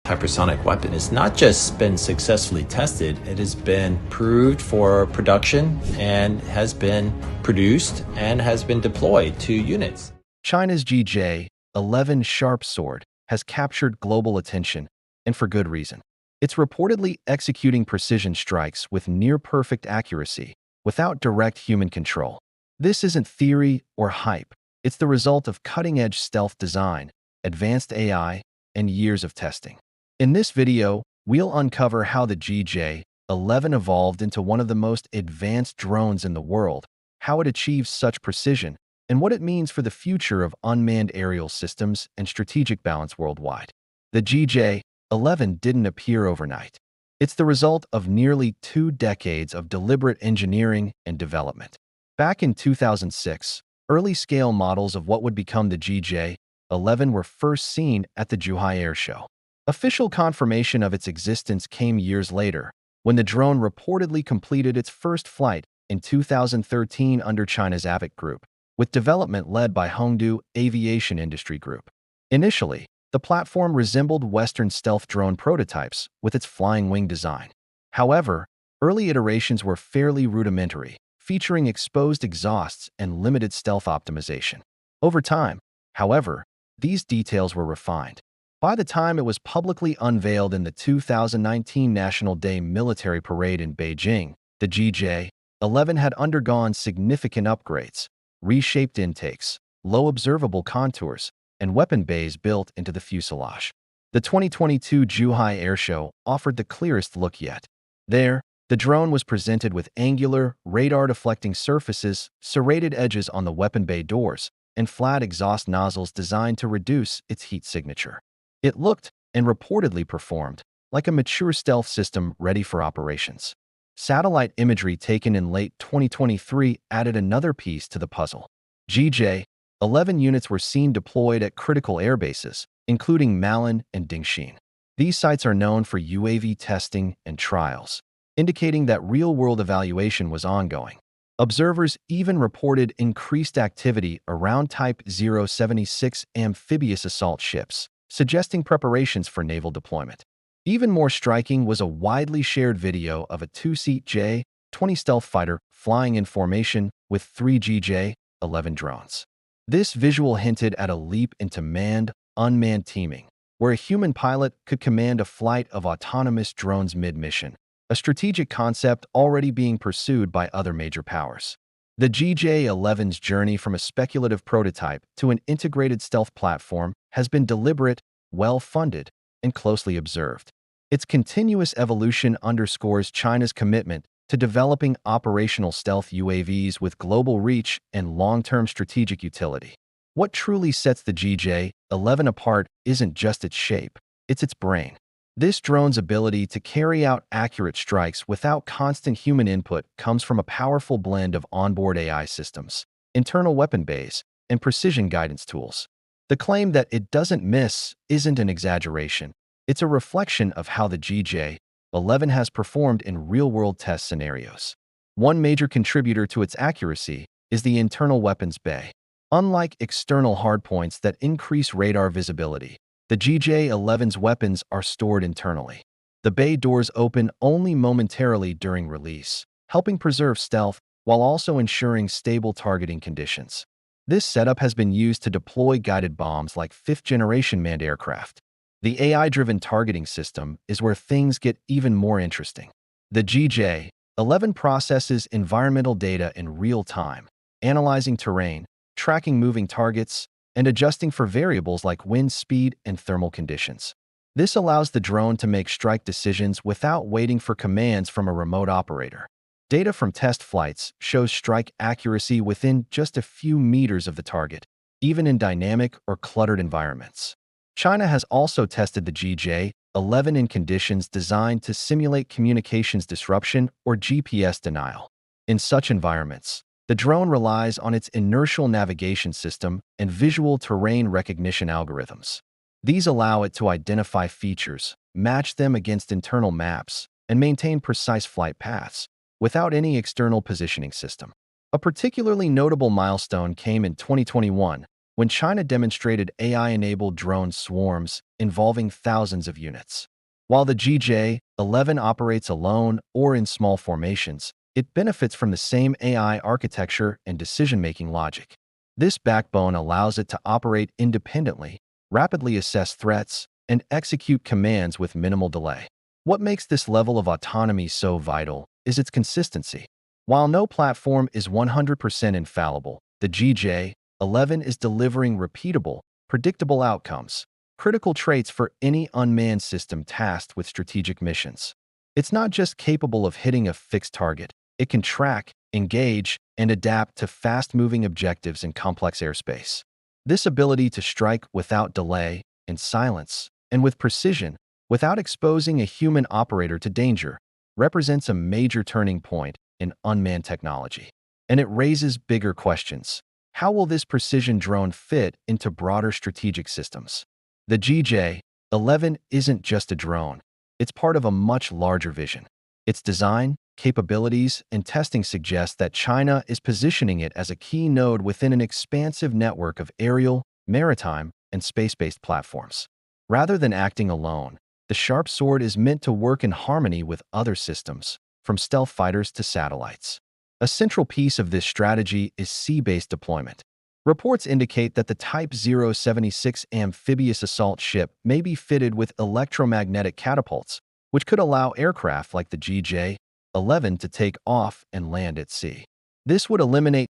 Hypersonic weapon has not just been successfully tested, it has been proved for production and has been produced and has been deployed to units. China's GJ-11 Sharp Sword has captured global attention, and for good reason. It's reportedly executing precision strikes with near-perfect accuracy without direct human control. This isn't theory or hype. It's the result of cutting-edge stealth design, advanced AI, and years of testing. In this video, we'll uncover how the GJ-11 evolved into one of the most advanced drones in the world, how it achieves such precision, and what it means for the future of unmanned aerial systems and strategic balance worldwide. The GJ-11 didn't appear overnight. It's the result of nearly 2 decades of deliberate engineering and development. Back in 2006, early-scale models of what would become the GJ-11 were first seen at the Zhuhai Air Show. Official confirmation of its existence came years later, when the drone reportedly completed its first flight in 2013 under China's AVIC Group, with development led by Hongdu Aviation Industry Group. Initially, the platform resembled Western stealth drone prototypes with its flying wing design. However, early iterations were fairly rudimentary, featuring exposed exhausts and limited stealth optimization. Over time, however, these details were refined. By the time it was publicly unveiled in the 2019 National Day military parade in Beijing, the GJ-11 had undergone significant upgrades, reshaped intakes, low observable contours, and weapon bays built into the fuselage. The 2022 Zhuhai Air Show offered the clearest look yet. There, the drone was presented with angular, radar-deflecting surfaces, serrated edges on the weapon bay doors, and flat exhaust nozzles designed to reduce its heat signature. It looked, and reportedly performed, like a mature stealth system ready for operations. Satellite imagery taken in late 2023 added another piece to the puzzle. GJ-11 units were seen deployed at critical air bases, including Malin and Dingxin. These sites are known for UAV testing and trials, indicating that real-world evaluation was ongoing. Observers even reported increased activity around Type 076 amphibious assault ships, suggesting preparations for naval deployment. Even more striking was a widely shared video of a 2-seat J-20 stealth fighter flying in formation with 3 GJ-11 drones. This visual hinted at a leap into manned-unmanned teaming, where a human pilot could command a flight of autonomous drones mid-mission, a strategic concept already being pursued by other major powers. The GJ-11's journey from a speculative prototype to an integrated stealth platform has been deliberate, well-funded, and closely observed. Its continuous evolution underscores China's commitment to developing operational stealth UAVs with global reach and long-term strategic utility. What truly sets the GJ-11 apart isn't just its shape, it's its brain. This drone's ability to carry out accurate strikes without constant human input comes from a powerful blend of onboard AI systems, internal weapon bays, and precision guidance tools. The claim that it doesn't miss isn't an exaggeration. It's a reflection of how the GJ-11 has performed in real-world test scenarios. One major contributor to its accuracy is the internal weapons bay. Unlike external hardpoints that increase radar visibility, the GJ-11's weapons are stored internally. The bay doors open only momentarily during release, helping preserve stealth while also ensuring stable targeting conditions. This setup has been used to deploy guided bombs like 5th-generation manned aircraft. The AI-driven targeting system is where things get even more interesting. The GJ-11 processes environmental data in real time, analyzing terrain, tracking moving targets, and adjusting for variables like wind speed and thermal conditions. This allows the drone to make strike decisions without waiting for commands from a remote operator. Data from test flights shows strike accuracy within just a few meters of the target, even in dynamic or cluttered environments. China has also tested the GJ-11 in conditions designed to simulate communications disruption or GPS denial. In such environments, the drone relies on its inertial navigation system and visual terrain recognition algorithms. These allow it to identify features, match them against internal maps, and maintain precise flight paths without any external positioning system. A particularly notable milestone came in 2021 when China demonstrated AI-enabled drone swarms involving thousands of units. While the GJ-11 operates alone or in small formations, it benefits from the same AI architecture and decision-making logic. This backbone allows it to operate independently, rapidly assess threats, and execute commands with minimal delay. What makes this level of autonomy so vital is its consistency. While no platform is 100% infallible, the GJ-11 is delivering repeatable, predictable outcomes, critical traits for any unmanned system tasked with strategic missions. It's not just capable of hitting a fixed target, it can track, engage, and adapt to fast-moving objectives in complex airspace. This ability to strike without delay, in silence, and with precision, without exposing a human operator to danger, represents a major turning point in unmanned technology. And it raises bigger questions. How will this precision drone fit into broader strategic systems? The GJ-11 isn't just a drone. It's part of a much larger vision. Its design, capabilities, and testing suggest that China is positioning it as a key node within an expansive network of aerial, maritime, and space-based platforms. Rather than acting alone, the Sharp Sword is meant to work in harmony with other systems, from stealth fighters to satellites. A central piece of this strategy is sea-based deployment. Reports indicate that the Type 076 amphibious assault ship may be fitted with electromagnetic catapults, which could allow aircraft like the GJ-11 to take off and land at sea. This would eliminate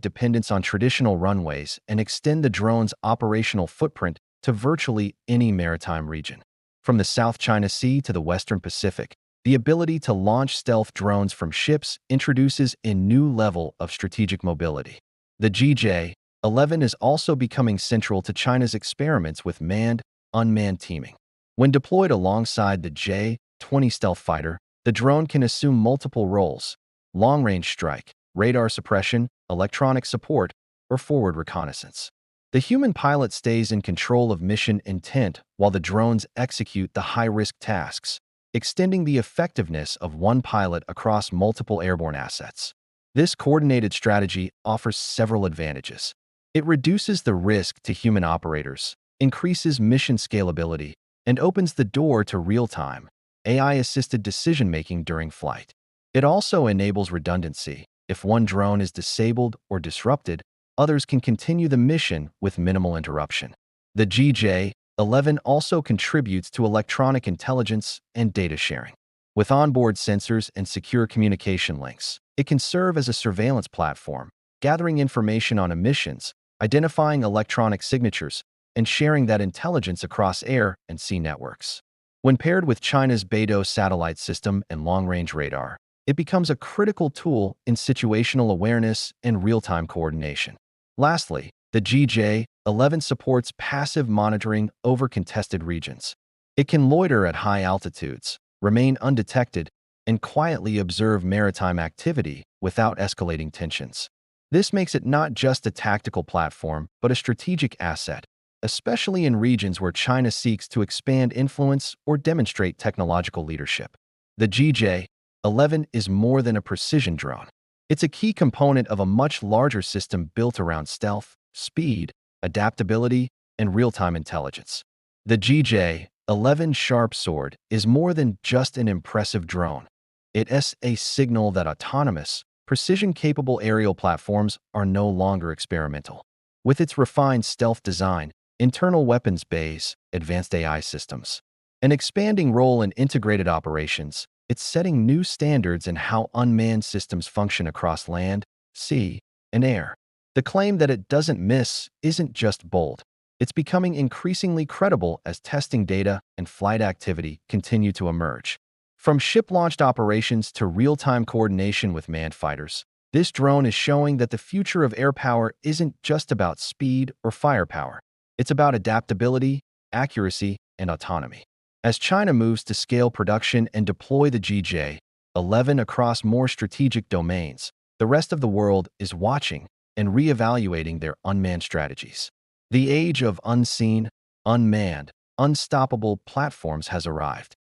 dependence on traditional runways and extend the drone's operational footprint to virtually any maritime region. From the South China Sea to the Western Pacific, the ability to launch stealth drones from ships introduces a new level of strategic mobility. The GJ-11 is also becoming central to China's experiments with manned-unmanned teaming. When deployed alongside the J-20 stealth fighter, the drone can assume multiple roles: long-range strike, radar suppression, electronic support, or forward reconnaissance. The human pilot stays in control of mission intent while the drones execute the high-risk tasks, extending the effectiveness of one pilot across multiple airborne assets. This coordinated strategy offers several advantages. It reduces the risk to human operators, increases mission scalability, and opens the door to real-time, AI-assisted decision-making during flight. It also enables redundancy. If one drone is disabled or disrupted, others can continue the mission with minimal interruption. The GJ-11 also contributes to electronic intelligence and data sharing. With onboard sensors and secure communication links, it can serve as a surveillance platform, gathering information on emissions, identifying electronic signatures, and sharing that intelligence across air and sea networks. When paired with China's Beidou satellite system and long-range radar, it becomes a critical tool in situational awareness and real-time coordination. Lastly, the GJ-11 supports passive monitoring over contested regions. It can loiter at high altitudes, remain undetected, and quietly observe maritime activity without escalating tensions. This makes it not just a tactical platform, but a strategic asset, especially in regions where China seeks to expand influence or demonstrate technological leadership. The GJ-11 is more than a precision drone. It's a key component of a much larger system built around stealth, speed, adaptability, and real-time intelligence. The GJ-11 Sharp Sword is more than just an impressive drone. It is a signal that autonomous, precision-capable aerial platforms are no longer experimental. With its refined stealth design, internal weapons bays, advanced AI systems, an expanding role in integrated operations, it's setting new standards in how unmanned systems function across land, sea, and air. The claim that it doesn't miss isn't just bold. It's becoming increasingly credible as testing data and flight activity continue to emerge. From ship-launched operations to real-time coordination with manned fighters, this drone is showing that the future of air power isn't just about speed or firepower. It's about adaptability, accuracy, and autonomy. As China moves to scale production and deploy the GJ-11 across more strategic domains, the rest of the world is watching and reevaluating their unmanned strategies. The age of unseen, unmanned, unstoppable platforms has arrived.